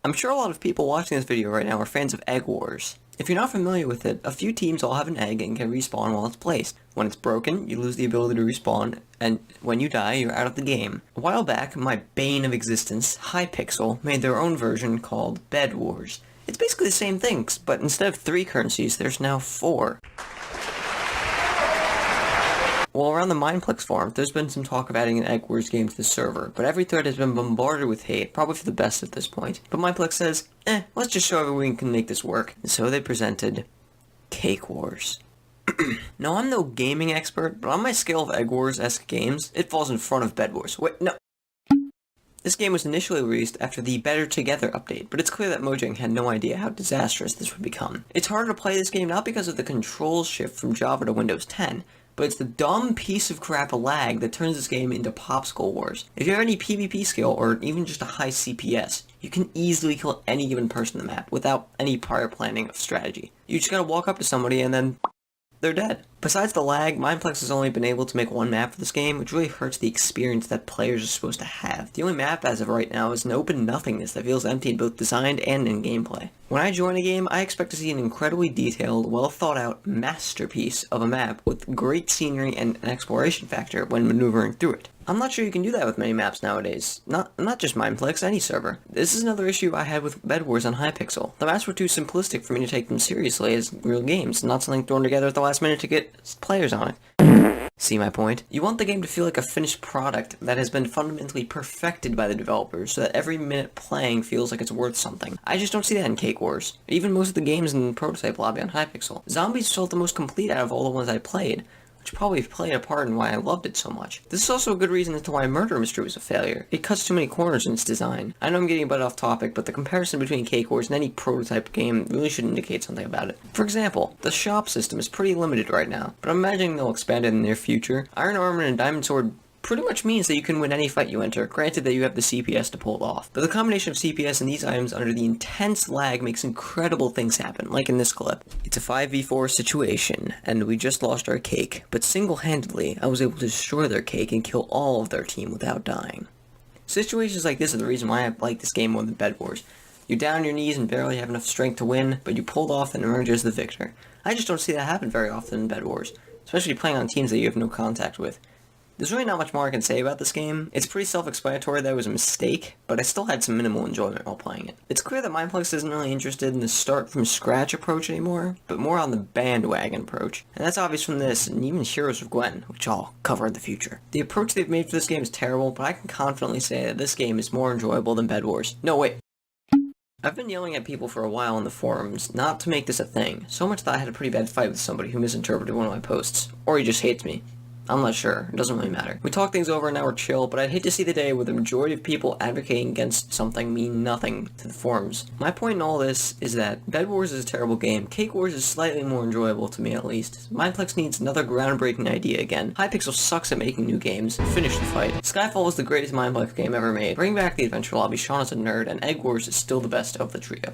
I'm sure a lot of people watching this video right now are fans of Egg Wars. If you're not familiar with it, a few teams all have an egg and can respawn while it's placed. When it's broken, you lose the ability to respawn, and when you die, you're out of the game. A while back, my bane of existence, Hypixel, made their own version called Bed Wars. It's basically the same thing, but instead of 3 currencies, there's now 4. Well, around the Mineplex forum, there's been some talk of adding an Egg Wars game to the server, but every thread has been bombarded with hate, probably for the best at this point. But Mineplex says, let's just show everyone we can make this work. And so they presented Cake Wars. Now, I'm no gaming expert, but on my scale of Egg Wars-esque games, it falls in front of Bed Wars. Wait, no. This game was initially released after the Better Together update, but it's clear that Mojang had no idea how disastrous this would become. It's harder to play this game not because of the controls shift from Java to Windows 10, but it's the dumb piece of crap lag that turns this game into Popsicle Wars. If you have any PvP skill, or even just a high CPS, you can easily kill any given person on the map without any prior planning of strategy. You just gotta walk up to somebody and then they're dead. Besides the lag, Mineplex has only been able to make one map for this game, which really hurts the experience that players are supposed to have. The only map as of right now is an open nothingness that feels empty in both design and in gameplay. When I join a game, I expect to see an incredibly detailed, well thought out masterpiece of a map with great scenery and an exploration factor when maneuvering through it. I'm not sure you can do that with many maps nowadays. Not just Mineplex, any server. This is another issue I had with Bed Wars on Hypixel. The maps were too simplistic for me to take them seriously as real games, not something thrown together at the last minute to get players on it. See my point? You want the game to feel like a finished product that has been fundamentally perfected by the developers so that every minute playing feels like it's worth something. I just don't see that in Cake Wars. Even most of the games in the prototype lobby on Hypixel. Zombies felt the most complete out of all the ones I played, which probably played a part in why I loved it so much. This is also a good reason as to why Murder Mystery was a failure. It cuts too many corners in its design. I know I'm getting a bit off topic, but the comparison between Cake Wars and any prototype game really should indicate something about it. For example, the shop system is pretty limited right now, but I'm imagining they'll expand it in the near future. Iron Armor and Diamond Sword pretty much means that you can win any fight you enter, granted that you have the CPS to pull it off. But the combination of CPS and these items under the intense lag makes incredible things happen, like in this clip. It's a 5v4 situation, and we just lost our cake, but single-handedly, I was able to destroy their cake and kill all of their team without dying. Situations like this are the reason why I like this game more than Bed Wars. You're down on your knees and barely have enough strength to win, but you pulled off and emerge as the victor. I just don't see that happen very often in Bed Wars, especially playing on teams that you have no contact with. There's really not much more I can say about this game. It's pretty self-explanatory that it was a mistake, but I still had some minimal enjoyment while playing it. It's clear that Mineplex isn't really interested in the start-from-scratch approach anymore, but more on the bandwagon approach. And that's obvious from this, and even Heroes of Gwen, which I'll cover in the future. The approach they've made for this game is terrible, but I can confidently say that this game is more enjoyable than Bed Wars. No, wait. I've been yelling at people for a while on the forums not to make this a thing, so much that I had a pretty bad fight with somebody who misinterpreted one of my posts. Or he just hates me. I'm not sure. It doesn't really matter. We talk things over and now we're chill, but I'd hate to see the day where the majority of people advocating against something mean nothing to the forums. My point in all this is that Bed Wars is a terrible game. Cake Wars is slightly more enjoyable to me at least. Mineplex needs another groundbreaking idea again. Hypixel sucks at making new games. Finish the fight. Skyfall was the greatest Mineplex game ever made. Bring back the Adventure Lobby, Sean is a nerd, and Egg Wars is still the best of the trio.